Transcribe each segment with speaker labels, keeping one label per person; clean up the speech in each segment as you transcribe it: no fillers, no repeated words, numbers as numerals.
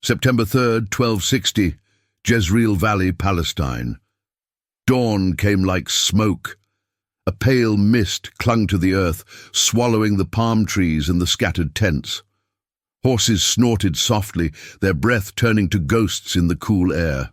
Speaker 1: September 3rd, 1260, Jezreel Valley, Palestine. Dawn came like smoke. A pale mist clung to the earth, swallowing the palm trees and the scattered tents. Horses snorted softly, their breath turning to ghosts in the cool air.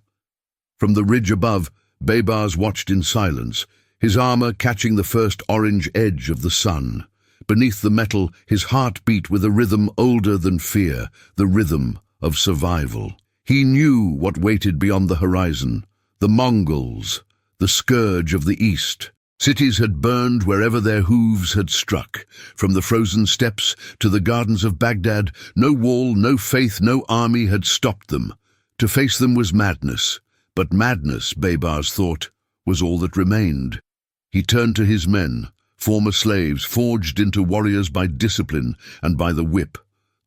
Speaker 1: From the ridge above, Baybars watched in silence, his armor catching the first orange edge of the sun. Beneath the metal, his heart beat with a rhythm older than fear, the rhythm of survival. He knew what waited beyond the horizon: the Mongols, the scourge of the east. Cities had burned wherever their hooves had struck. From the frozen steppes to the gardens of Baghdad, no wall, no faith, no army had stopped them. To face them was madness, but madness, Baybars thought, was all that remained. He turned to his men, former slaves forged into warriors by discipline and by the whip,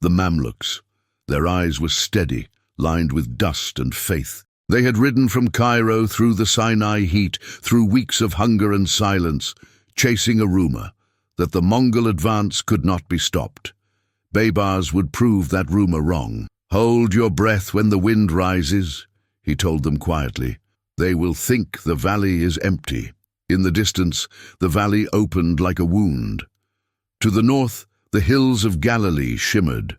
Speaker 1: the Mamluks. Their eyes were steady, lined with dust and faith. They had ridden from Cairo through the Sinai heat, through weeks of hunger and silence, chasing a rumor that the Mongol advance could not be stopped. Baybars would prove that rumor wrong. "Hold your breath when the wind rises," he told them quietly. "They will think the valley is empty." In the distance, the valley opened like a wound. To the north, the hills of Galilee shimmered.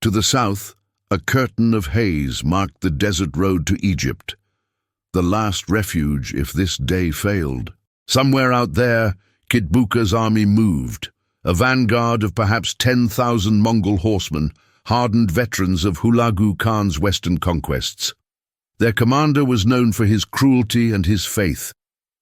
Speaker 1: To the south, a curtain of haze marked the desert road to Egypt, the last refuge if this day failed. Somewhere out there, Kitbuka's army moved, a vanguard of perhaps 10,000 Mongol horsemen, hardened veterans of Hulagu Khan's western conquests. Their commander was known for his cruelty and his faith,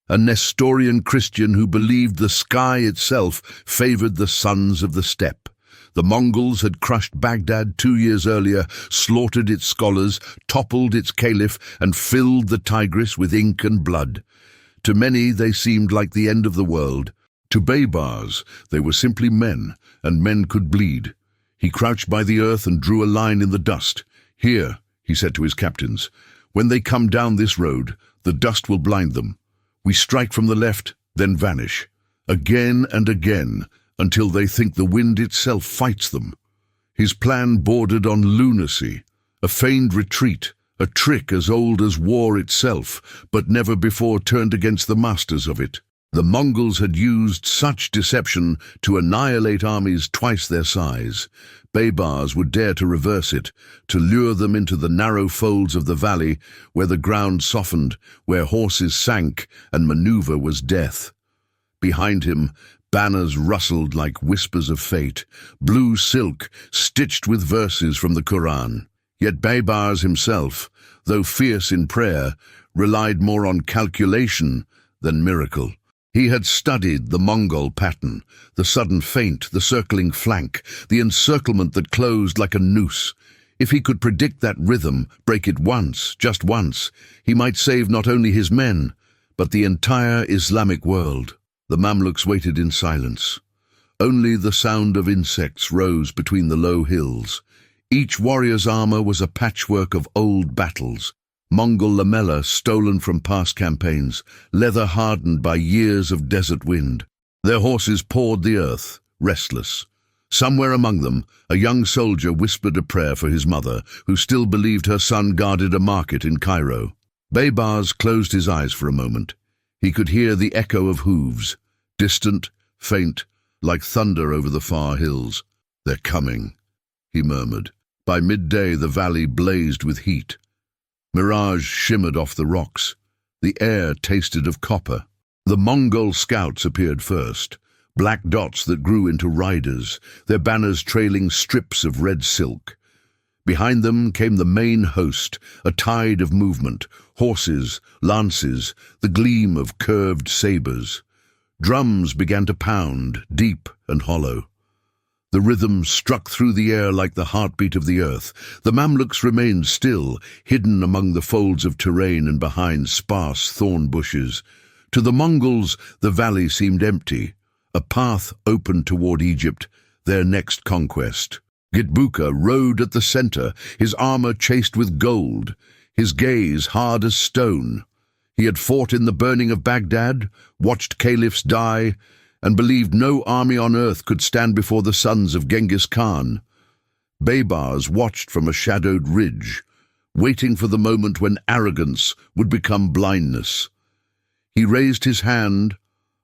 Speaker 1: a Nestorian Christian who believed the sky itself favored the sons of the steppe. The Mongols had crushed Baghdad 2 years earlier, slaughtered its scholars, toppled its caliph, and filled the Tigris with ink and blood. To many they seemed like the end of the world. To Baybars they were simply men, and men could bleed. He crouched by the earth and drew a line in the dust. "Here," he said to his captains, "when they come down this road, the dust will blind them. We strike from the left, then vanish. Again and again, until they think the wind itself fights them." His plan bordered on lunacy, a feigned retreat, a trick as old as war itself, but never before turned against the masters of it. The Mongols had used such deception to annihilate armies twice their size. Baybars would dare to reverse it, to lure them into the narrow folds of the valley where the ground softened, where horses sank and maneuver was death. Behind him, banners rustled like whispers of fate, blue silk stitched with verses from the Quran. Yet Baybars himself, though fierce in prayer, relied more on calculation than miracle. He had studied the Mongol pattern, the sudden feint, the circling flank, the encirclement that closed like a noose. If he could predict that rhythm, break it once, just once, he might save not only his men, but the entire Islamic world. The Mamluks waited in silence. Only the sound of insects rose between the low hills. Each warrior's armor was a patchwork of old battles, Mongol lamella stolen from past campaigns, leather hardened by years of desert wind. Their horses pawed the earth, restless. Somewhere among them, a young soldier whispered a prayer for his mother, who still believed her son guarded a market in Cairo. Baybars closed his eyes for a moment. He could hear the echo of hooves, distant, faint, like thunder over the far hills. "They're coming," he murmured. By midday the valley blazed with heat. Mirage shimmered off the rocks. The air tasted of copper. The Mongol scouts appeared first, black dots that grew into riders, their banners trailing strips of red silk. Behind them came the main host, a tide of movement, horses, lances, the gleam of curved sabers. Drums began to pound, deep and hollow. The rhythm struck through the air like the heartbeat of the earth. The Mamluks remained still, hidden among the folds of terrain and behind sparse thorn bushes. To the Mongols, the valley seemed empty, a path open toward Egypt, their next conquest. Kitbuka rode at the center, his armor chased with gold, his gaze hard as stone. He had fought in the burning of Baghdad, watched caliphs die, and believed no army on earth could stand before the sons of Genghis Khan. Baybars watched from a shadowed ridge, waiting for the moment when arrogance would become blindness. He raised his hand,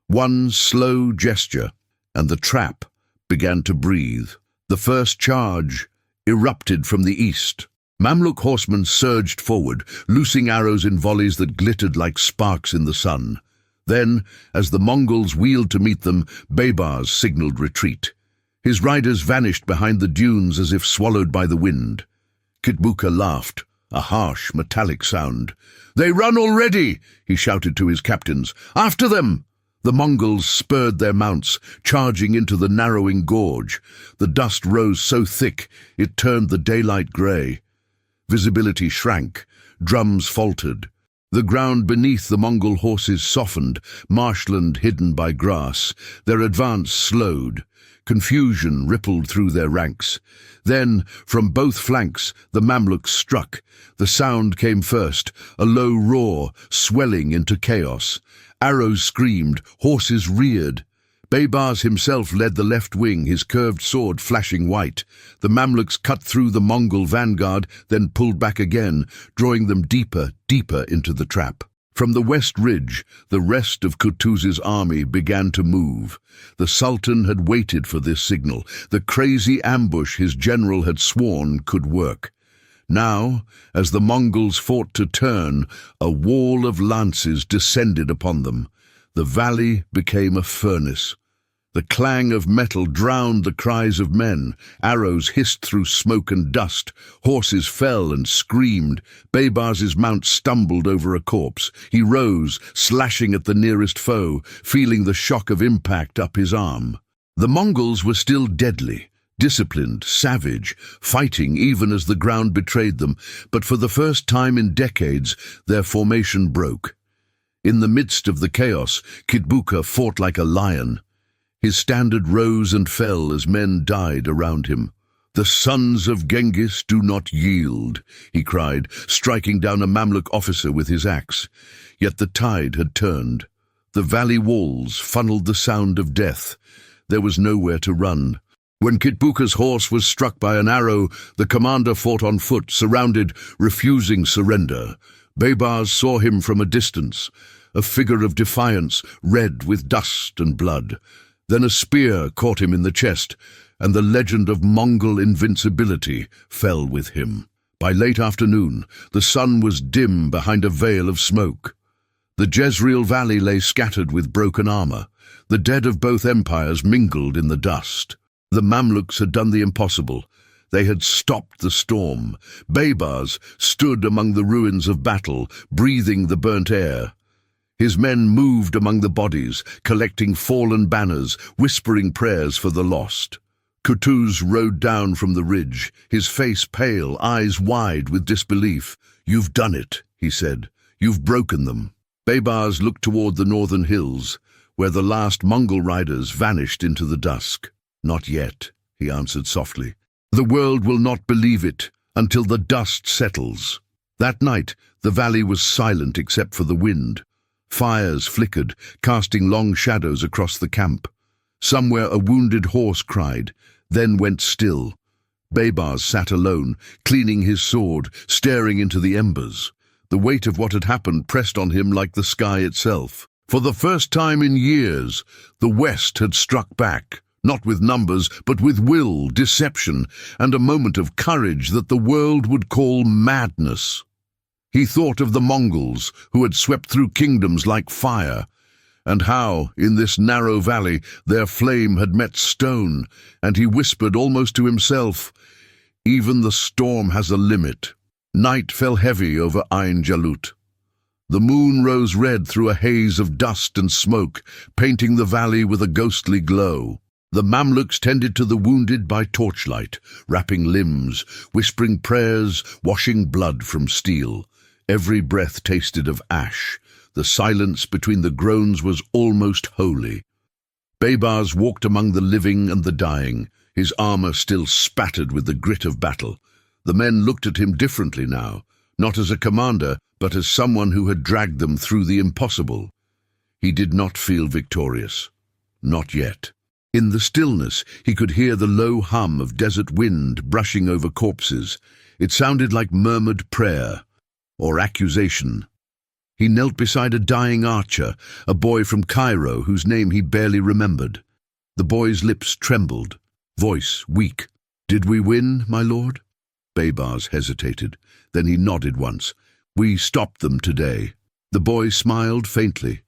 Speaker 1: one slow gesture, and the trap began to breathe. The first charge erupted from the east. Mamluk horsemen surged forward, loosing arrows in volleys that glittered like sparks in the sun. Then, as the Mongols wheeled to meet them, Baybars signaled retreat. His riders vanished behind the dunes as if swallowed by the wind. Kitbuka laughed, a harsh, metallic sound. "They run already!" he shouted to his captains. "After them!" The Mongols spurred their mounts, charging into the narrowing gorge. The dust rose so thick it turned the daylight grey. Visibility shrank, drums faltered. The ground beneath the Mongol horses softened, marshland hidden by grass. Their advance slowed. Confusion rippled through their ranks. Then, from both flanks, the Mamluks struck. The sound came first, a low roar, swelling into chaos. Arrows screamed, horses reared. Baybars himself led the left wing, his curved sword flashing white. The Mamluks cut through the Mongol vanguard, then pulled back again, drawing them deeper, deeper into the trap. From the west ridge, the rest of Kutuz's army began to move. The Sultan had waited for this signal, the crazy ambush his general had sworn could work. Now, as the Mongols fought to turn, a wall of lances descended upon them. The valley became a furnace. The clang of metal drowned the cries of men. Arrows hissed through smoke and dust. Horses fell and screamed. Baybars's mount stumbled over a corpse. He rose, slashing at the nearest foe, feeling the shock of impact up his arm. The Mongols were still deadly, disciplined, savage, fighting even as the ground betrayed them, but for the first time in decades, their formation broke. In the midst of the chaos, Kitbuka fought like a lion. His standard rose and fell as men died around him. "The sons of Genghis do not yield," he cried, striking down a Mamluk officer with his axe. Yet the tide had turned. The valley walls funneled the sound of death. There was nowhere to run. When Kitbuka's horse was struck by an arrow, the commander fought on foot, surrounded, refusing surrender. Baybars saw him from a distance, a figure of defiance, red with dust and blood. Then a spear caught him in the chest, and the legend of Mongol invincibility fell with him. By late afternoon, the sun was dim behind a veil of smoke. The Jezreel Valley lay scattered with broken armor. The dead of both empires mingled in the dust. The Mamluks had done the impossible. They had stopped the storm. Baybars stood among the ruins of battle, breathing the burnt air. His men moved among the bodies, collecting fallen banners, whispering prayers for the lost. Kutuz rode down from the ridge, his face pale, eyes wide with disbelief. "You've done it," he said. "You've broken them." Baybars looked toward the northern hills, where the last Mongol riders vanished into the dusk. "Not yet," he answered softly. "The world will not believe it until the dust settles." That night, the valley was silent except for the wind. Fires flickered, casting long shadows across the camp. Somewhere a wounded horse cried, then went still. Baybars sat alone, cleaning his sword, staring into the embers. The weight of what had happened pressed on him like the sky itself. For the first time in years, the West had struck back, not with numbers, but with will, deception, and a moment of courage that the world would call madness. He thought of the Mongols, who had swept through kingdoms like fire, and how, in this narrow valley, their flame had met stone, and he whispered almost to himself, "Even the storm has a limit." Night fell heavy over Ain Jalut. The moon rose red through a haze of dust and smoke, painting the valley with a ghostly glow. The Mamluks tended to the wounded by torchlight, wrapping limbs, whispering prayers, washing blood from steel. Every breath tasted of ash. The silence between the groans was almost holy. Baybars walked among the living and the dying, his armor still spattered with the grit of battle. The men looked at him differently now, not as a commander, but as someone who had dragged them through the impossible. He did not feel victorious. Not yet. In the stillness, he could hear the low hum of desert wind brushing over corpses. It sounded like murmured prayer or accusation. He knelt beside a dying archer, a boy from Cairo whose name he barely remembered. The boy's lips trembled, voice weak. "Did we win, my lord?" Baybars hesitated. Then he nodded once. "We stopped them today." The boy smiled faintly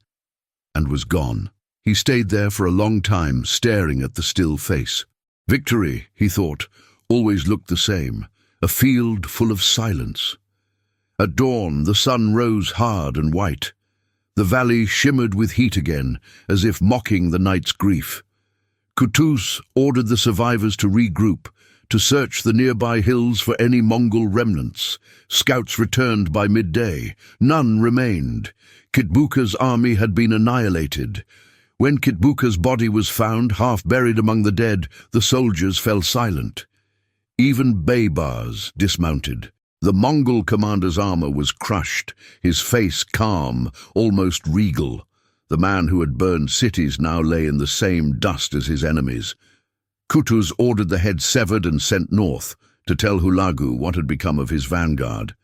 Speaker 1: and was gone. He stayed there for a long time, staring at the still face. Victory, he thought, always looked the same, a field full of silence. At dawn, the sun rose hard and white. The valley shimmered with heat again, as if mocking the night's grief. Qutuz ordered the survivors to regroup, to search the nearby hills for any Mongol remnants. Scouts returned by midday. None remained. Kitbuka's army had been annihilated. When Kitbuka's body was found, half buried among the dead, the soldiers fell silent. Even Baybars dismounted. The Mongol commander's armor was crushed, his face calm, almost regal. The man who had burned cities now lay in the same dust as his enemies. Qutuz ordered the head severed and sent north to tell Hulagu what had become of his vanguard.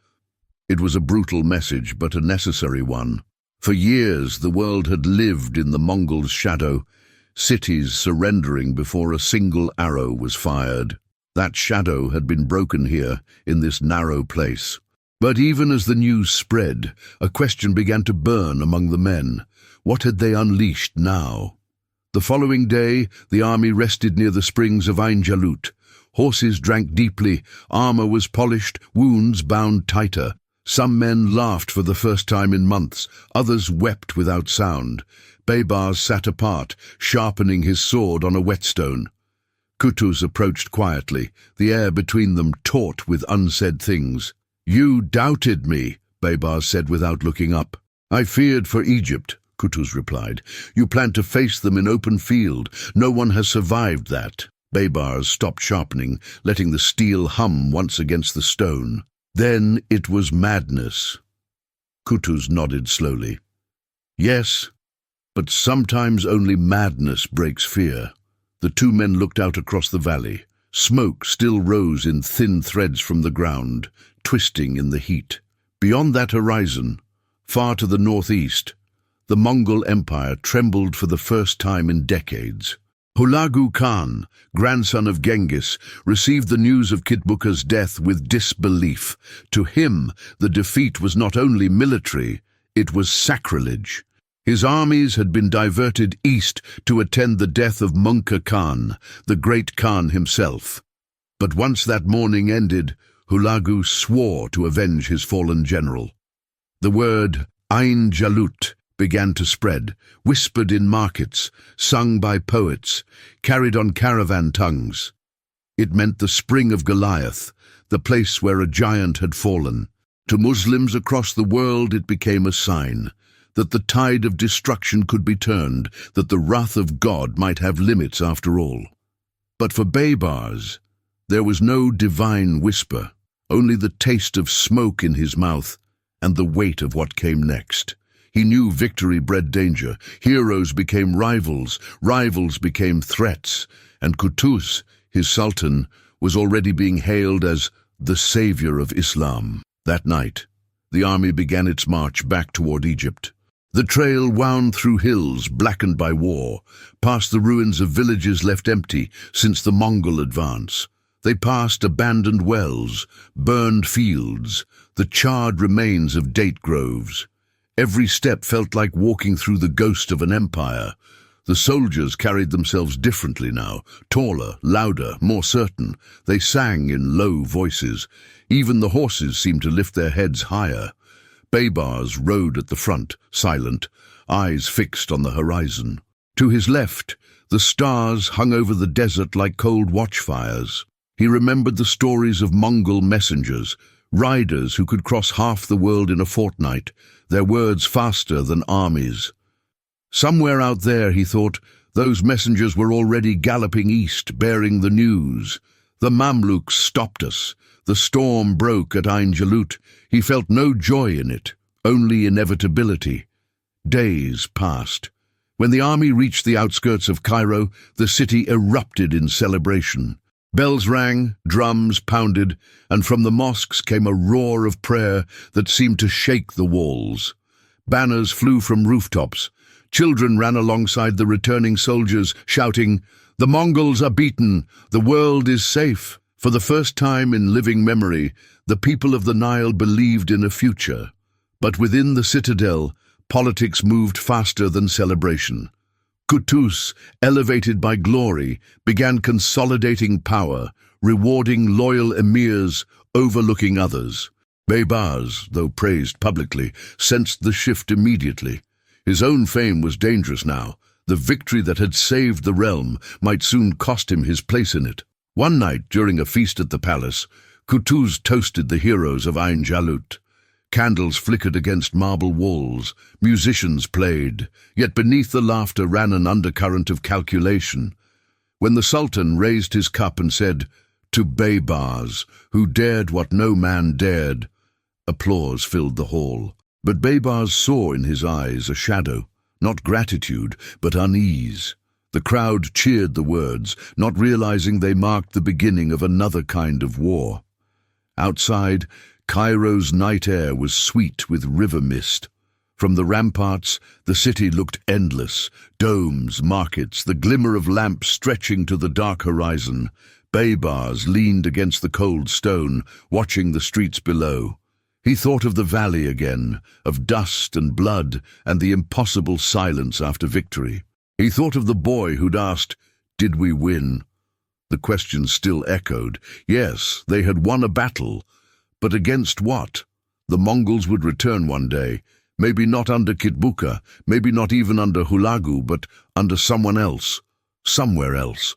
Speaker 1: It was a brutal message, but a necessary one. For years the world had lived in the Mongols' shadow, cities surrendering before a single arrow was fired. That shadow had been broken here, in this narrow place. But even as the news spread, a question began to burn among the men. What had they unleashed now? The following day, the army rested near the springs of Ain Jalut. Horses drank deeply, armor was polished, wounds bound tighter. Some men laughed for the first time in months, others wept without sound. Baybars sat apart, sharpening his sword on a whetstone. Qutuz approached quietly, the air between them taut with unsaid things. "You doubted me," Baybars said without looking up. "I feared for Egypt," Qutuz replied. "You planned to face them in open field. No one has survived that." Baybars stopped sharpening, letting the steel hum once against the stone. "Then it was madness." Qutuz nodded slowly. "Yes, but sometimes only madness breaks fear." The two men looked out across the valley. Smoke still rose in thin threads from the ground, twisting in the heat. Beyond that horizon, far to the northeast, the Mongol Empire trembled for the first time in decades. Hulagu Khan, grandson of Genghis, received the news of Kitbuka's death with disbelief. To him, the defeat was not only military, it was sacrilege. His armies had been diverted east to attend the death of Munka Khan, the great Khan himself. But once that mourning ended, Hulagu swore to avenge his fallen general. The word Ain Jalut began to spread, whispered in markets, sung by poets, carried on caravan tongues. It meant the spring of Goliath, the place where a giant had fallen. To Muslims across the world it became a sign that the tide of destruction could be turned, that the wrath of God might have limits after all. But for Baybars, there was no divine whisper, only the taste of smoke in his mouth and the weight of what came next. He knew victory bred danger. Heroes became rivals, rivals became threats, and Qutuz, his sultan, was already being hailed as the savior of Islam. That night, the army began its march back toward Egypt. The trail wound through hills blackened by war, past the ruins of villages left empty since the Mongol advance. They passed abandoned wells, burned fields, the charred remains of date groves. Every step felt like walking through the ghost of an empire. The soldiers carried themselves differently now, taller, louder, more certain. They sang in low voices. Even the horses seemed to lift their heads higher. Baybars rode at the front, silent, eyes fixed on the horizon. To his left, the stars hung over the desert like cold watchfires. He remembered the stories of Mongol messengers, riders who could cross half the world in a fortnight, their words faster than armies. Somewhere out there, he thought, those messengers were already galloping east, bearing the news. The Mamluks stopped us. The storm broke at Ain Jalut. He felt no joy in it, only inevitability. Days passed. When the army reached the outskirts of Cairo, the city erupted in celebration. Bells rang, drums pounded, and from the mosques came a roar of prayer that seemed to shake the walls. Banners flew from rooftops. Children ran alongside the returning soldiers, shouting, "The Mongols are beaten! The world is safe!" For the first time in living memory, the people of the Nile believed in a future. But within the citadel, politics moved faster than celebration. Qutuz, elevated by glory, began consolidating power, rewarding loyal emirs, overlooking others. Baybars, though praised publicly, sensed the shift immediately. His own fame was dangerous now. The victory that had saved the realm might soon cost him his place in it. One night, during a feast at the palace, Qutuz toasted the heroes of Ain Jalut. Candles flickered against marble walls, musicians played, yet beneath the laughter ran an undercurrent of calculation. When the Sultan raised his cup and said, "To Baybars, who dared what no man dared," applause filled the hall. But Baybars saw in his eyes a shadow, not gratitude, but unease. The crowd cheered the words, not realizing they marked the beginning of another kind of war. Outside, Cairo's night air was sweet with river mist. From the ramparts, the city looked endless. Domes, markets, the glimmer of lamps stretching to the dark horizon. Baybars leaned against the cold stone, watching the streets below. He thought of the valley again, of dust and blood, and the impossible silence after victory. He thought of the boy who'd asked, "Did we win?" The question still echoed. Yes, they had won a battle. But against what? The Mongols would return one day, maybe not under Kitbuka, maybe not even under Hulagu, but under someone else, somewhere else.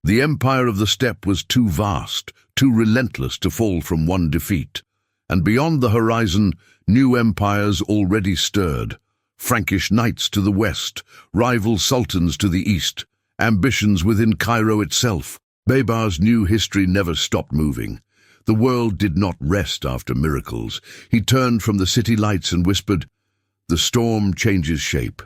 Speaker 1: The empire of the steppe was too vast, too relentless to fall from one defeat. And beyond the horizon, new empires already stirred. Frankish knights to the west, rival sultans to the east, ambitions within Cairo itself. Baybars' new history never stopped moving. The world did not rest after miracles. He turned from the city lights and whispered, "The storm changes shape.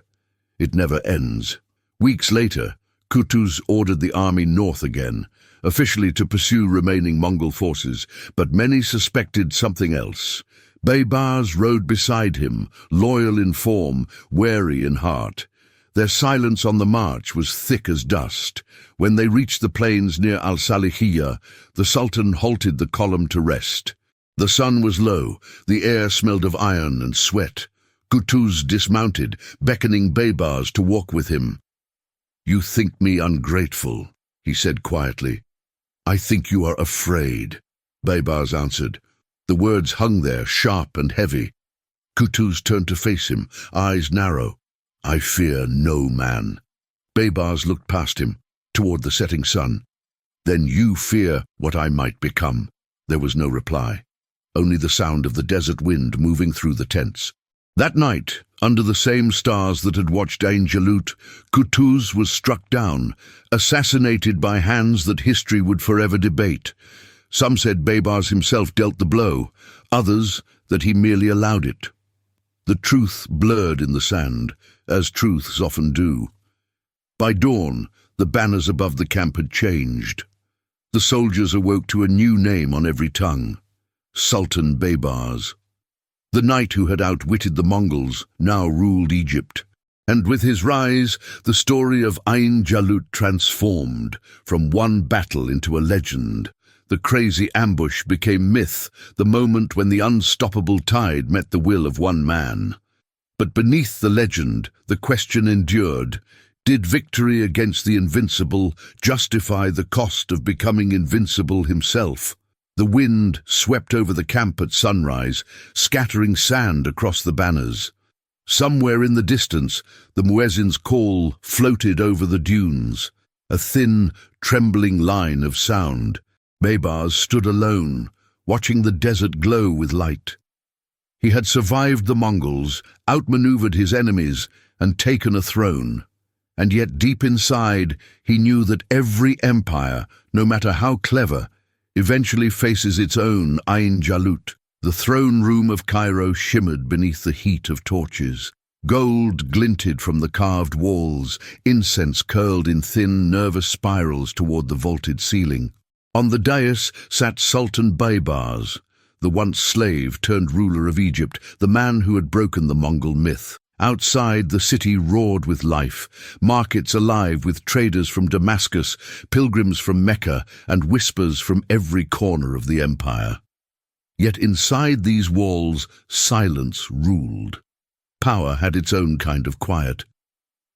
Speaker 1: It never ends." Weeks later, Qutuz ordered the army north again, officially to pursue remaining Mongol forces, but many suspected something else. Baybars rode beside him, loyal in form, wary in heart. Their silence on the march was thick as dust. When they reached the plains near Al-Salihiyah, the Sultan halted the column to rest. The sun was low, the air smelled of iron and sweat. Qutuz dismounted, beckoning Baybars to walk with him. "You think me ungrateful," he said quietly. "I think you are afraid," Baybars answered. The words hung there, sharp and heavy. Qutuz turned to face him, eyes narrow. "I fear no man." Baybars looked past him, toward the setting sun. "Then you fear what I might become." There was no reply, only the sound of the desert wind moving through the tents. That night, under the same stars that had watched Ain Jalut, Qutuz was struck down, assassinated by hands that history would forever debate. Some said Baybars himself dealt the blow, others that he merely allowed it. The truth blurred in the sand, as truths often do. By dawn, the banners above the camp had changed. The soldiers awoke to a new name on every tongue: Sultan Baybars. The knight who had outwitted the Mongols now ruled Egypt. And with his rise, the story of Ain Jalut transformed from one battle into a legend. The crazy ambush became myth, the moment when the unstoppable tide met the will of one man. But beneath the legend, the question endured: did victory against the invincible justify the cost of becoming invincible himself? The wind swept over the camp at sunrise, scattering sand across the banners. Somewhere in the distance, the muezzin's call floated over the dunes, a thin, trembling line of sound. Baybars stood alone, watching the desert glow with light. He had survived the Mongols, outmaneuvered his enemies, and taken a throne. And yet deep inside, he knew that every empire, no matter how clever, eventually faces its own Ain Jalut. The throne room of Cairo shimmered beneath the heat of torches. Gold glinted from the carved walls, incense curled in thin, nervous spirals toward the vaulted ceiling. On the dais sat Sultan Baybars, the once slave turned ruler of Egypt, the man who had broken the Mongol myth. Outside, the city roared with life, markets alive with traders from Damascus, pilgrims from Mecca, and whispers from every corner of the empire. Yet inside these walls, silence ruled. Power had its own kind of quiet.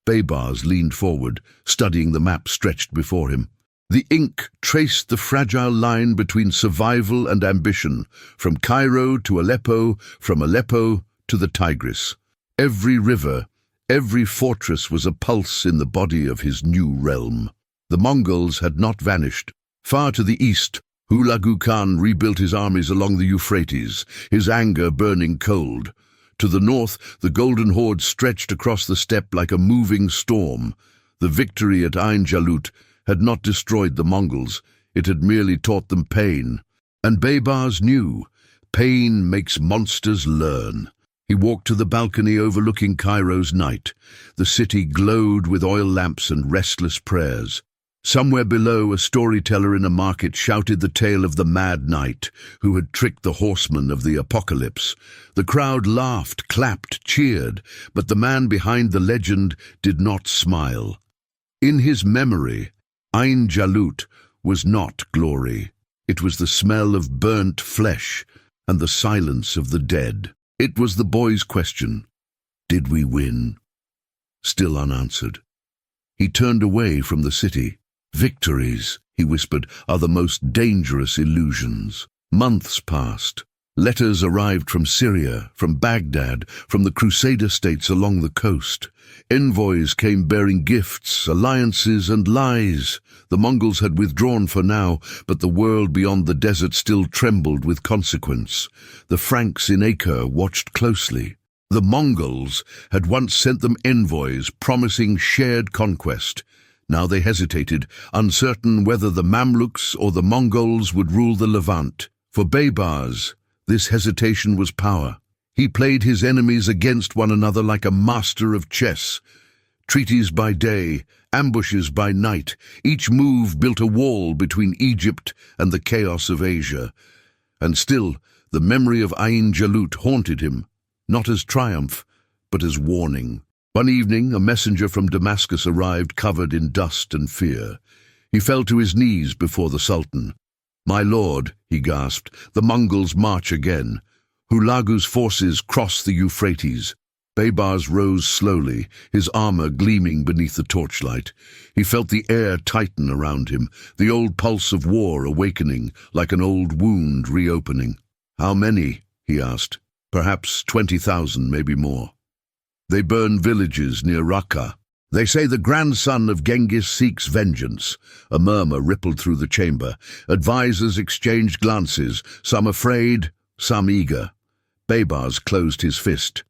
Speaker 1: Baybars leaned forward, studying the map stretched before him. The ink traced the fragile line between survival and ambition, from Cairo to Aleppo, from Aleppo to the Tigris. Every river, every fortress was a pulse in the body of his new realm. The Mongols had not vanished. Far to the east, Hulagu Khan rebuilt his armies along the Euphrates, his anger burning cold. To the north, the Golden Horde stretched across the steppe like a moving storm. The victory at Ain Jalut had not destroyed the Mongols, it had merely taught them pain. And Baybars knew, pain makes monsters learn. He walked to the balcony overlooking Cairo's night. The city glowed with oil lamps and restless prayers. Somewhere below, a storyteller in a market shouted the tale of the mad knight who had tricked the horsemen of the apocalypse. The crowd laughed, clapped, cheered, but the man behind the legend did not smile. In his memory, Ain Jalut was not glory. It was the smell of burnt flesh and the silence of the dead. It was the boy's question. Did we win? Still unanswered. He turned away from the city. Victories, he whispered, are the most dangerous illusions. Months passed. Letters arrived from Syria, from Baghdad, from the Crusader states along the coast. Envoys came bearing gifts, alliances, and lies. The Mongols had withdrawn for now, but the world beyond the desert still trembled with consequence. The Franks in Acre watched closely. The Mongols had once sent them envoys promising shared conquest. Now they hesitated, uncertain whether the Mamluks or the Mongols would rule the Levant. For Baybars, this hesitation was power. He played his enemies against one another like a master of chess. Treaties by day, ambushes by night, each move built a wall between Egypt and the chaos of Asia. And still, the memory of Ain Jalut haunted him, not as triumph, but as warning. One evening, a messenger from Damascus arrived covered in dust and fear. He fell to his knees before the Sultan. "My lord," he gasped, "the Mongols march again. Hulagu's forces cross the Euphrates." Baybars rose slowly, his armor gleaming beneath the torchlight. He felt the air tighten around him, the old pulse of war awakening, like an old wound reopening. "How many?" he asked. "Perhaps 20,000, maybe more." "They burn villages near Raqqa. They say the grandson of Genghis seeks vengeance." A murmur rippled through the chamber. Advisors exchanged glances, some afraid, some eager. Baybars closed his fist.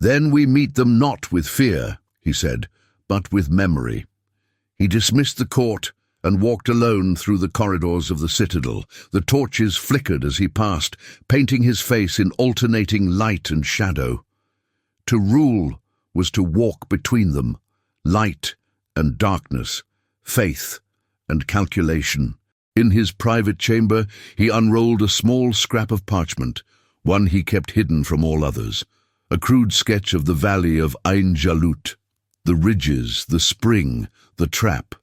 Speaker 1: "Then we meet them not with fear," he said, "but with memory." He dismissed the court and walked alone through the corridors of the citadel. The torches flickered as he passed, painting his face in alternating light and shadow. To rule was to walk between them, light and darkness, faith and calculation. In his private chamber, he unrolled a small scrap of parchment, one he kept hidden from all others, a crude sketch of the valley of Ain Jalut, the ridges, the spring, the trap.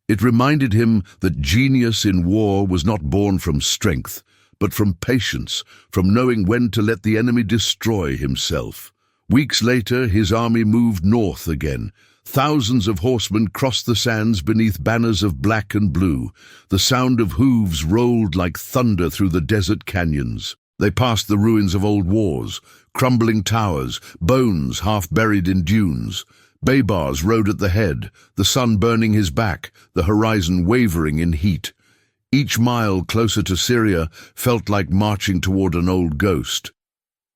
Speaker 1: It reminded him that genius in war was not born from strength, but from patience, from knowing when to let the enemy destroy himself. Weeks later, his army moved north again. Thousands of horsemen crossed the sands beneath banners of black and blue. The sound of hooves rolled like thunder through the desert canyons. They passed the ruins of old wars, crumbling towers, bones half buried in dunes. Baybars rode at the head, the sun burning his back, the horizon wavering in heat. Each mile closer to Syria felt like marching toward an old ghost.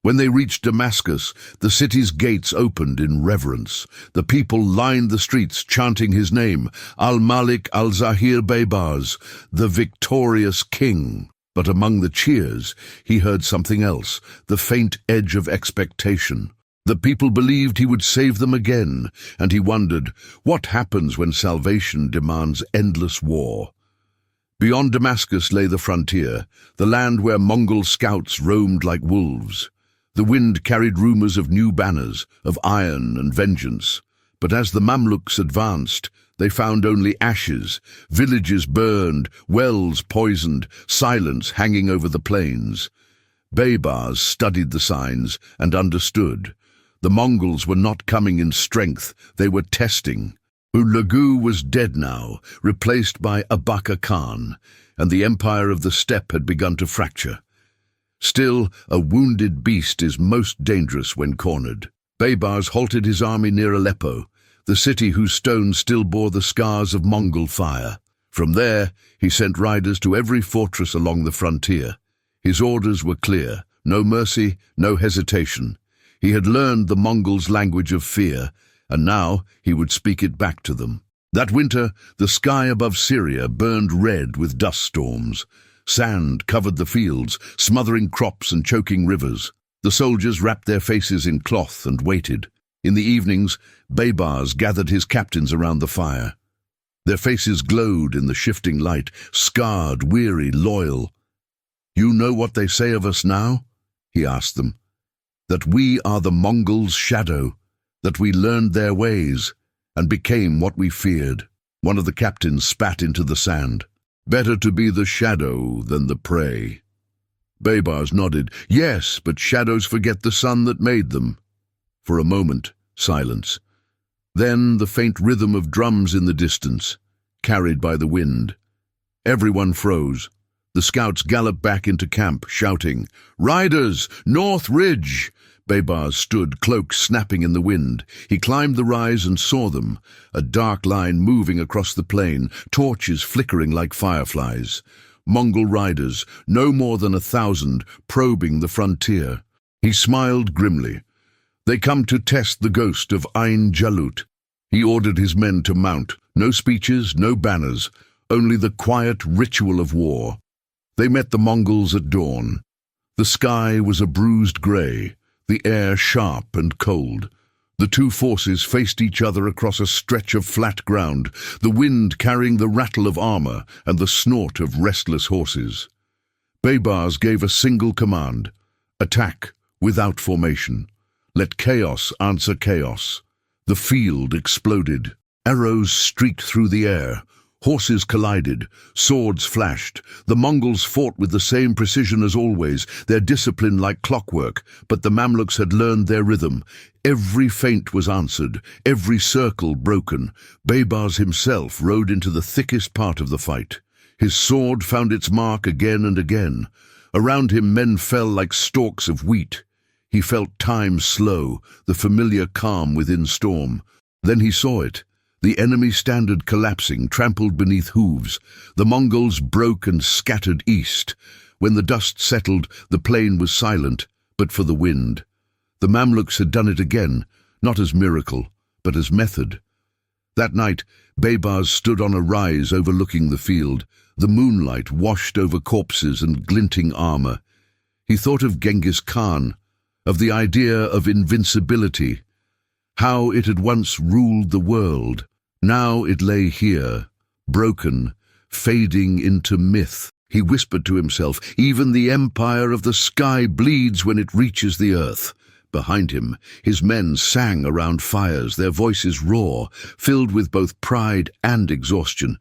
Speaker 1: When they reached Damascus, the city's gates opened in reverence. The people lined the streets chanting his name, Al-Malik al-Zahir Baybars, the victorious king. But among the cheers, he heard something else, the faint edge of expectation. The people believed he would save them again, and he wondered, what happens when salvation demands endless war? Beyond Damascus lay the frontier, the land where Mongol scouts roamed like wolves. The wind carried rumors of new banners, of iron and vengeance. But as the Mamluks advanced, they found only ashes, villages burned, wells poisoned, silence hanging over the plains. Baybars studied the signs and understood. The Mongols were not coming in strength, they were testing. Ulagu was dead now, replaced by Abaka Khan, and the empire of the steppe had begun to fracture. Still, a wounded beast is most dangerous when cornered. Baybars halted his army near Aleppo, the city whose stones still bore the scars of Mongol fire. From there, he sent riders to every fortress along the frontier. His orders were clear: no mercy, no hesitation. He had learned the Mongols' language of fear, and now he would speak it back to them. That winter, the sky above Syria burned red with dust storms. Sand covered the fields, smothering crops and choking rivers. The soldiers wrapped their faces in cloth and waited. In the evenings, Baybars gathered his captains around the fire. Their faces glowed in the shifting light, scarred, weary, loyal. "You know what they say of us now?" he asked them. "That we are the Mongols' shadow, that we learned their ways and became what we feared." One of the captains spat into the sand. "Better to be the shadow than the prey." Baybars nodded. "Yes, but shadows forget the sun that made them." For a moment, silence. Then the faint rhythm of drums in the distance, carried by the wind. Everyone froze. The scouts galloped back into camp, shouting, "Riders, North Ridge!" Baybars stood, cloak snapping in the wind. He climbed the rise and saw them, a dark line moving across the plain, torches flickering like fireflies. Mongol riders, no more than 1,000, probing the frontier. He smiled grimly. "They come to test the ghost of Ain Jalut." He ordered his men to mount. No speeches, no banners, only the quiet ritual of war. They met the Mongols at dawn. The sky was a bruised grey, the air sharp and cold. The two forces faced each other across a stretch of flat ground, the wind carrying the rattle of armor and the snort of restless horses. Baybars gave a single command: attack without formation. Let chaos answer chaos. The field exploded. Arrows streaked through the air. Horses collided, swords flashed. The Mongols fought with the same precision as always, their discipline like clockwork, but the Mamluks had learned their rhythm. Every feint was answered, every circle broken. Baybars himself rode into the thickest part of the fight. His sword found its mark again and again. Around him men fell like stalks of wheat. He felt time slow, the familiar calm within storm. Then he saw it. The enemy standard collapsing, trampled beneath hooves. The Mongols broke and scattered east. When the dust settled, the plain was silent, but for the wind. The Mamluks had done it again, not as miracle, but as method. That night, Baybars stood on a rise overlooking the field. The moonlight washed over corpses and glinting armor. He thought of Genghis Khan, of the idea of invincibility, how it had once ruled the world. Now it lay here, broken, fading into myth. He whispered to himself, "Even the empire of the sky bleeds when it reaches the earth." Behind him, his men sang around fires, their voices raw, filled with both pride and exhaustion.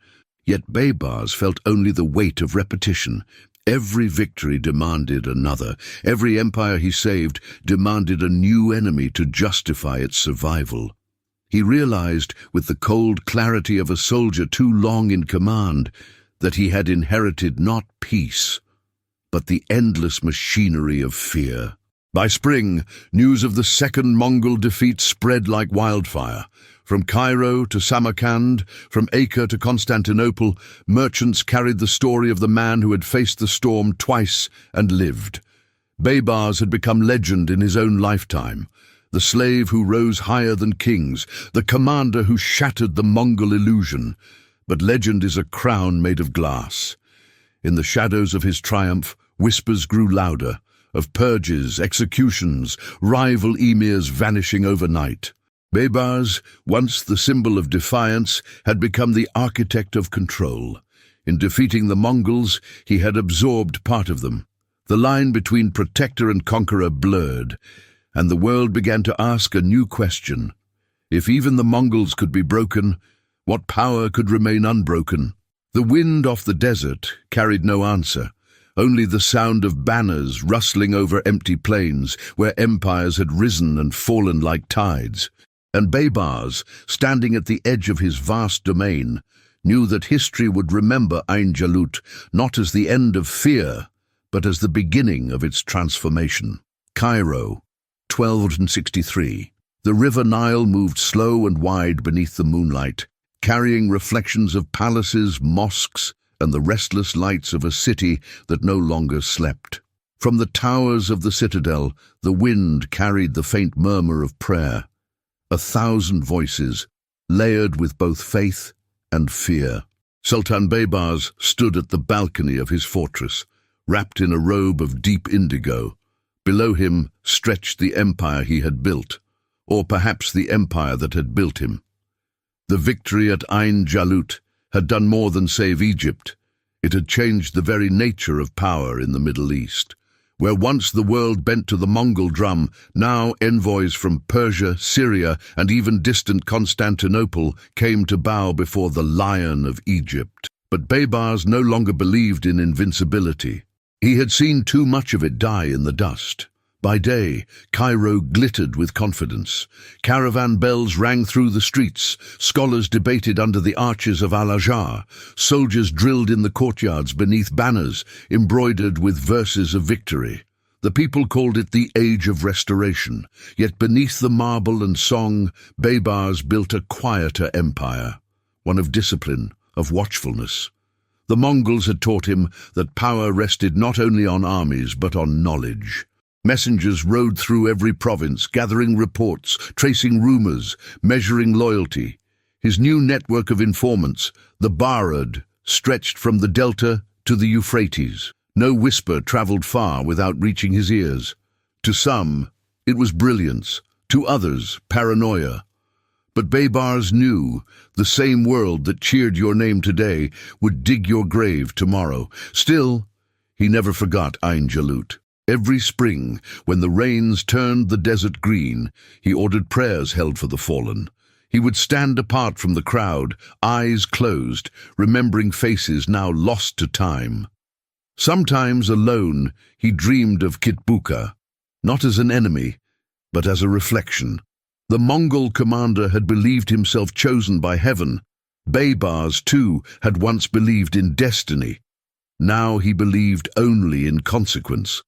Speaker 1: Yet Baybars felt only the weight of repetition. Every victory demanded another. Every empire he saved demanded a new enemy to justify its survival. He realized, with the cold clarity of a soldier too long in command, that he had inherited not peace, but the endless machinery of fear. By spring, news of the second Mongol defeat spread like wildfire. From Cairo to Samarkand, from Acre to Constantinople, merchants carried the story of the man who had faced the storm twice and lived. Baybars had become legend in his own lifetime. The slave who rose higher than kings, the commander who shattered the Mongol illusion. But legend is a crown made of glass. In the shadows of his triumph, whispers grew louder. of purges, executions, rival emirs vanishing overnight. Baybars, once the symbol of defiance, had become the architect of control. In defeating the Mongols, he had absorbed part of them. The line between protector and conqueror blurred, and the world began to ask a new question. If even the Mongols could be broken, what power could remain unbroken? The wind off the desert carried no answer, only the sound of banners rustling over empty plains where empires had risen and fallen like tides. And Baybars, standing at the edge of his vast domain, knew that history would remember Ain Jalut not as the end of fear, but as the beginning of its transformation. Cairo, 1263. The river Nile moved slow and wide beneath the moonlight, carrying reflections of palaces, mosques, and the restless lights of a city that no longer slept. From the towers of the citadel, the wind carried the faint murmur of prayer. 1,000 voices, layered with both faith and fear. Sultan Baybars stood at the balcony of his fortress, wrapped in a robe of deep indigo. Below him stretched the empire he had built, or perhaps the empire that had built him. The victory at Ain Jalut had done more than save Egypt. It had changed the very nature of power in the Middle East. Where once the world bent to the Mongol drum, now envoys from Persia, Syria, and even distant Constantinople came to bow before the Lion of Egypt. But Baybars no longer believed in invincibility. He had seen too much of it die in the dust. By day, Cairo glittered with confidence. Caravan bells rang through the streets, scholars debated under the arches of Al-Azhar, soldiers drilled in the courtyards beneath banners, embroidered with verses of victory. The people called it the Age of Restoration, yet beneath the marble and song, Baybars built a quieter empire, one of discipline, of watchfulness. The Mongols had taught him that power rested not only on armies but on knowledge. Messengers rode through every province, gathering reports, tracing rumors, measuring loyalty. His new network of informants, the Barad, stretched from the Delta to the Euphrates. No whisper traveled far without reaching his ears. To some, it was brilliance. To others, paranoia. But Baybars knew the same world that cheered your name today would dig your grave tomorrow. Still, he never forgot Ain Jalut. Every spring, when the rains turned the desert green, he ordered prayers held for the fallen. He would stand apart from the crowd, eyes closed, remembering faces now lost to time. Sometimes alone, he dreamed of Kitbuka, not as an enemy, but as a reflection. The Mongol commander had believed himself chosen by heaven. Baybars, too, had once believed in destiny. Now he believed only in consequence.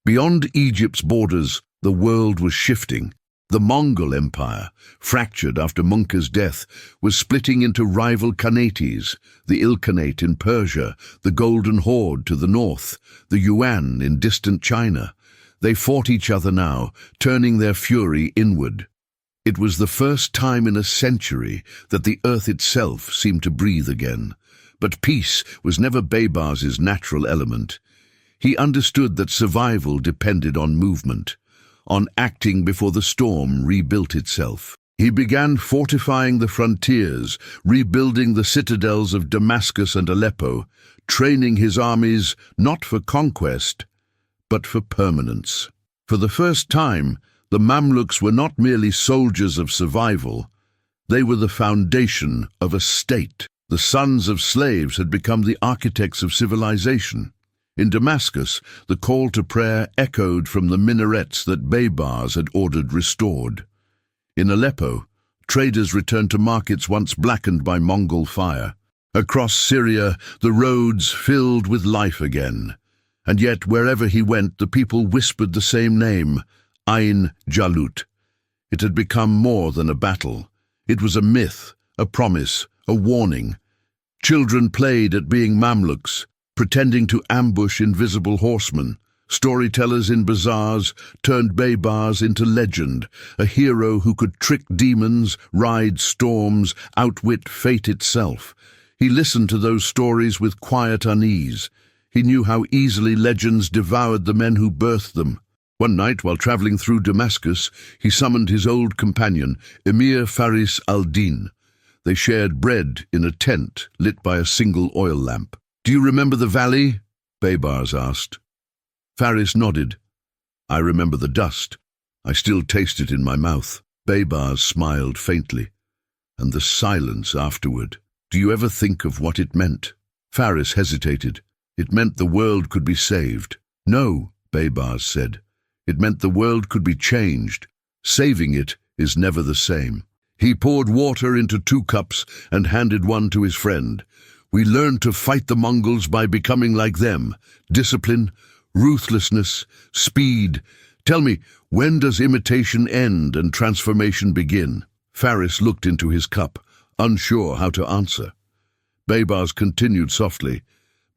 Speaker 1: Beyond Egypt's borders, the world was shifting. The Mongol Empire, fractured after Munka's death, was splitting into rival khanates, the Ilkhanate in Persia, the Golden Horde to the north, the Yuan in distant China. They fought each other now, turning their fury inward. It was the first time in a century that the earth itself seemed to breathe again. But peace was never Baybars's natural element. He understood that survival depended on movement, on acting before the storm rebuilt itself. He began fortifying the frontiers, rebuilding the citadels of Damascus and Aleppo, training his armies not for conquest, but for permanence. For the first time, the Mamluks were not merely soldiers of survival, they were the foundation of a state. The sons of slaves had become the architects of civilization. In Damascus, the call to prayer echoed from the minarets that Baybars had ordered restored. In Aleppo, traders returned to markets once blackened by Mongol fire. Across Syria, the roads filled with life again. And yet, wherever he went, the people whispered the same name, Ain Jalut. It had become more than a battle. It was a myth, a promise, a warning. Children played at being Mamluks, pretending to ambush invisible horsemen. Storytellers in bazaars turned Baybars into legend, a hero who could trick demons, ride storms, outwit fate itself. He listened to those stories with quiet unease. He knew how easily legends devoured the men who birthed them. One night, while traveling through Damascus, he summoned his old companion, Emir Faris al-Din. They shared bread in a tent lit by a single oil lamp. "Do you remember the valley?" Baybars asked. Faris nodded. "I remember the dust. I still taste it in my mouth." Baybars smiled faintly. "And the silence afterward. Do you ever think of what it meant?" Faris hesitated. "It meant the world could be saved." "No," Baybars said. "It meant the world could be changed. Saving it is never the same." He poured water into 2 cups and handed one to his friend. "We learned to fight the Mongols by becoming like them. Discipline, ruthlessness, speed. Tell me, when does imitation end and transformation begin?" Faris looked into his cup, unsure how to answer. Baybars continued softly.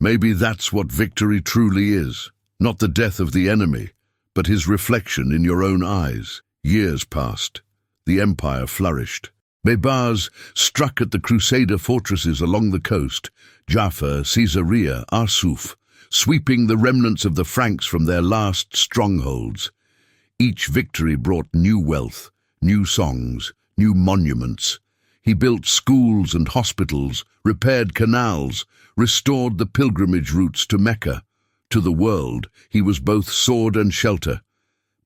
Speaker 1: "Maybe that's what victory truly is. Not the death of the enemy, but his reflection in your own eyes." Years passed. The empire flourished. Baybars struck at the Crusader fortresses along the coast, Jaffa, Caesarea, Arsuf, sweeping the remnants of the Franks from their last strongholds. Each victory brought new wealth, new songs, new monuments. He built schools and hospitals, repaired canals, restored the pilgrimage routes to Mecca. To the world, he was both sword and shelter.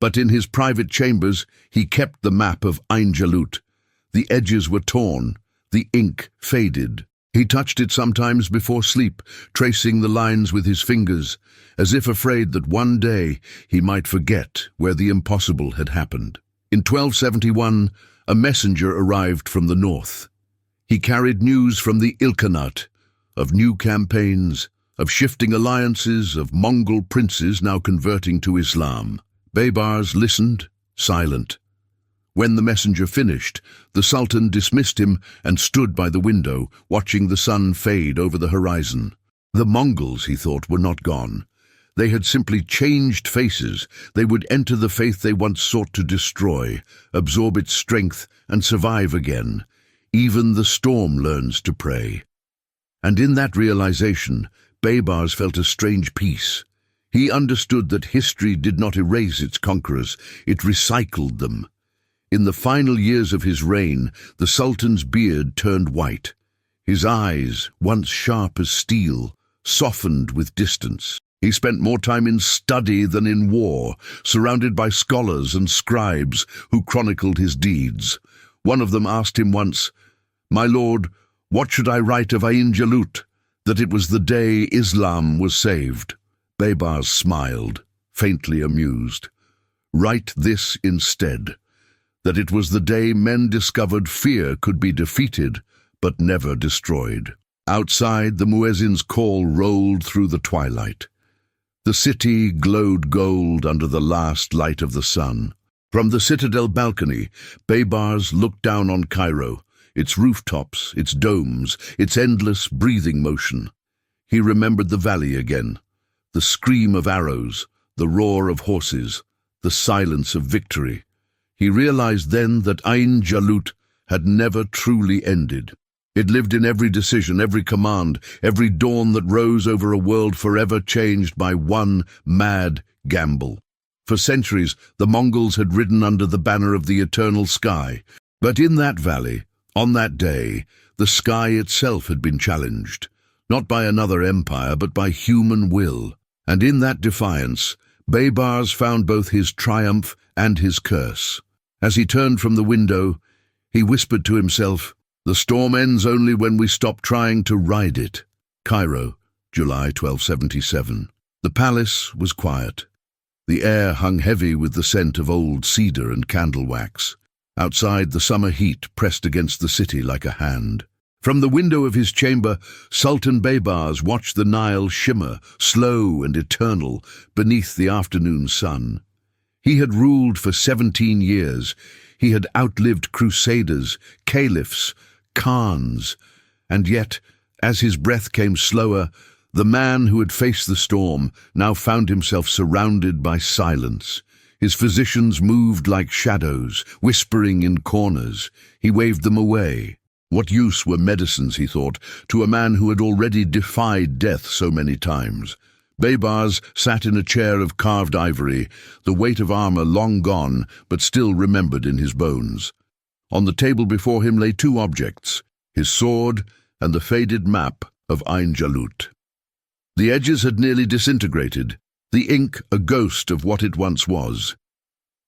Speaker 1: But in his private chambers, he kept the map of Ain Jalut. The edges were torn, the ink faded. He touched it sometimes before sleep, tracing the lines with his fingers, as if afraid that one day he might forget where the impossible had happened. In 1271, a messenger arrived from the north. He carried news from the Ilkhanate, of new campaigns, of shifting alliances, of Mongol princes now converting to Islam. Baybars listened, silent. When the messenger finished, the Sultan dismissed him and stood by the window, watching the sun fade over the horizon. The Mongols, he thought, were not gone. They had simply changed faces. They would enter the faith they once sought to destroy, absorb its strength, and survive again. Even the storm learns to pray. And in that realization, Baybars felt a strange peace. He understood that history did not erase its conquerors, it recycled them. In the final years of his reign, the Sultan's beard turned white. His eyes, once sharp as steel, softened with distance. He spent more time in study than in war, surrounded by scholars and scribes who chronicled his deeds. One of them asked him once, "My lord, what should I write of Ain Jalut, that it was the day Islam was saved?" Baybars smiled, faintly amused. "Write this instead, that it was the day men discovered fear could be defeated, but never destroyed." Outside, the muezzin's call rolled through the twilight. The city glowed gold under the last light of the sun. From the citadel balcony, Baybars looked down on Cairo, its rooftops, its domes, its endless breathing motion. He remembered the valley again, the scream of arrows, the roar of horses, the silence of victory. He realized then that Ain Jalut had never truly ended. It lived in every decision, every command, every dawn that rose over a world forever changed by one mad gamble. For centuries, the Mongols had ridden under the banner of the eternal sky. But in that valley, on that day, the sky itself had been challenged, not by another empire, but by human will. And in that defiance, Baybars found both his triumph and his curse. As he turned from the window, he whispered to himself, "The storm ends only when we stop trying to ride it." Cairo, July 1277. The palace was quiet. The air hung heavy with the scent of old cedar and candle wax. Outside, the summer heat pressed against the city like a hand. From the window of his chamber, Sultan Baybars watched the Nile shimmer, slow and eternal, beneath the afternoon sun. He had ruled for 17 years. He had outlived crusaders, caliphs, khans, and yet, as his breath came slower, the man who had faced the storm now found himself surrounded by silence. His physicians moved like shadows, whispering in corners. He waved them away. What use were medicines, he thought, to a man who had already defied death so many times? Baybars sat in a chair of carved ivory, the weight of armor long gone, but still remembered in his bones. On the table before him lay two objects, his sword and the faded map of Ain Jalut. The edges had nearly disintegrated, the ink a ghost of what it once was.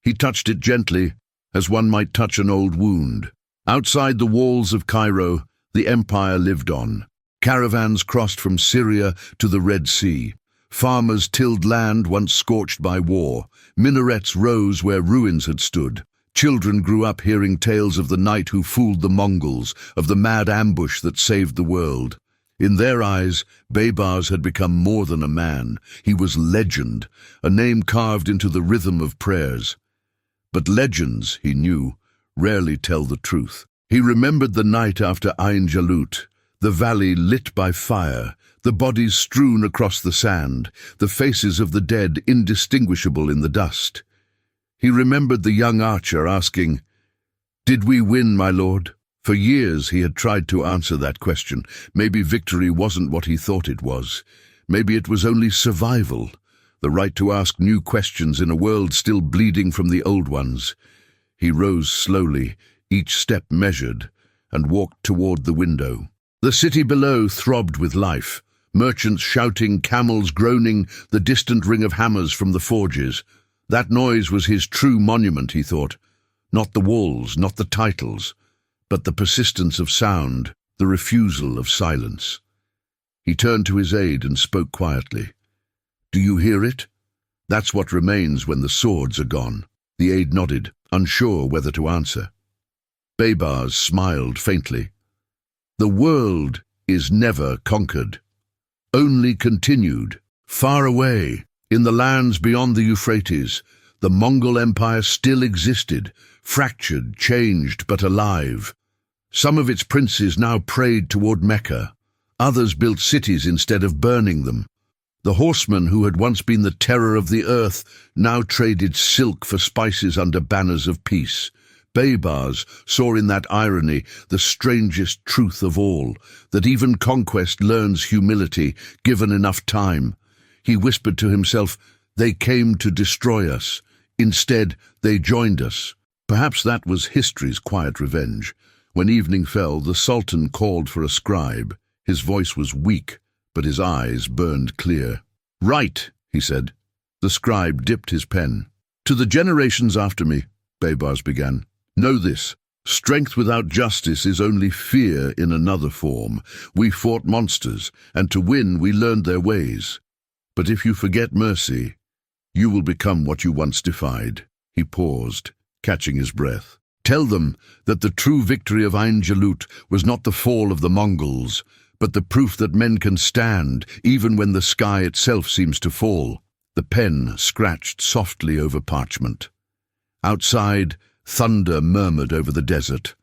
Speaker 1: He touched it gently, as one might touch an old wound. Outside the walls of Cairo, the empire lived on. Caravans crossed from Syria to the Red Sea. Farmers tilled land once scorched by war. Minarets rose where ruins had stood. Children grew up hearing tales of the knight who fooled the Mongols, of the mad ambush that saved the world. In their eyes, Baybars had become more than a man. He was legend, a name carved into the rhythm of prayers. But legends, he knew, rarely tell the truth. He remembered the night after Ain Jalut, the valley lit by fire, the bodies strewn across the sand, the faces of the dead indistinguishable in the dust. He remembered the young archer asking, "Did we win, my lord?" For years he had tried to answer that question. Maybe victory wasn't what he thought it was. Maybe it was only survival, the right to ask new questions in a world still bleeding from the old ones. He rose slowly, each step measured, and walked toward the window. The city below throbbed with life. Merchants shouting, camels groaning, the distant ring of hammers from the forges. That noise was his true monument, he thought. Not the walls, not the titles, but the persistence of sound, the refusal of silence. He turned to his aide and spoke quietly. "Do you hear it? That's what remains when the swords are gone." The aide nodded, unsure whether to answer. Baybars smiled faintly. "The world is never conquered, only continued. Far away, in the lands beyond the Euphrates, the Mongol Empire still existed, fractured, changed, but alive. Some of its princes now prayed toward Mecca. Others built cities instead of burning them. The horsemen who had once been the terror of the earth now traded silk for spices under banners of peace. Baybars saw in that irony the strangest truth of all, that even conquest learns humility, given enough time. He whispered to himself, "They came to destroy us. Instead, they joined us." Perhaps that was history's quiet revenge. When evening fell, the Sultan called for a scribe. His voice was weak, but his eyes burned clear. "Write," he said. The scribe dipped his pen. "To the generations after me," Baybars began, "know this. Strength without justice is only fear in another form. We fought monsters, and to win we learned their ways. But if you forget mercy, you will become what you once defied." He paused, catching his breath. "Tell them that the true victory of Ain Jalut was not the fall of the Mongols, but the proof that men can stand even when the sky itself seems to fall." The pen scratched softly over parchment. Outside, thunder murmured over the desert.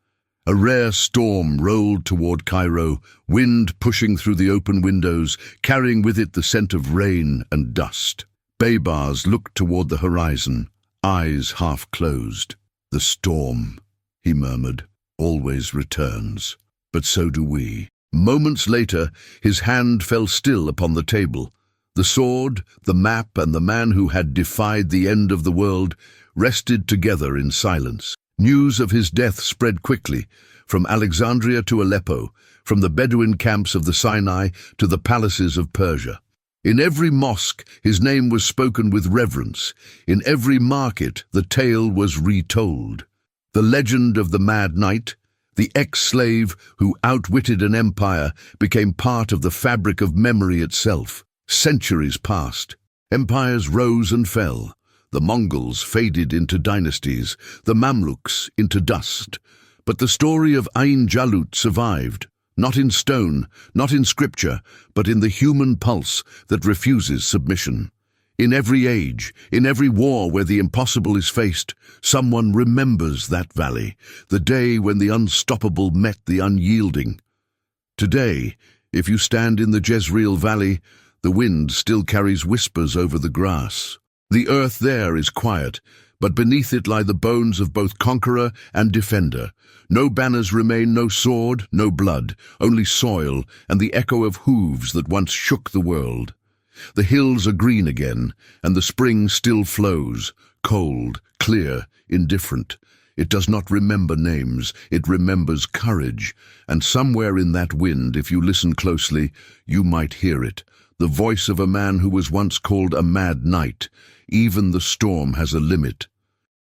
Speaker 1: A rare storm rolled toward Cairo, wind pushing through the open windows, carrying with it the scent of rain and dust. Baybars looked toward the horizon, eyes half closed. "The storm," he murmured, "always returns. But so do we." Moments later, his hand fell still upon the table. The sword, the map, and the man who had defied the end of the world rested together in silence. News of his death spread quickly, from Alexandria to Aleppo, from the Bedouin camps of the Sinai to the palaces of Persia. In every mosque, his name was spoken with reverence. In every market, the tale was retold. The legend of the mad knight, the ex-slave who outwitted an empire, became part of the fabric of memory itself. Centuries passed. Empires rose and fell. The Mongols faded into dynasties, the Mamluks into dust. But the story of Ain Jalut survived, not in stone, not in scripture, but in the human pulse that refuses submission. In every age, in every war where the impossible is faced, someone remembers that valley, the day when the unstoppable met the unyielding. Today, if you stand in the Jezreel Valley, the wind still carries whispers over the grass. The earth there is quiet, but beneath it lie the bones of both conqueror and defender. No banners remain, no sword, no blood, only soil and the echo of hooves that once shook the world. The hills are green again, and the spring still flows, cold, clear, indifferent. It does not remember names, it remembers courage, and somewhere in that wind, if you listen closely, you might hear it, the voice of a man who was once called a mad knight. Even the storm has a limit.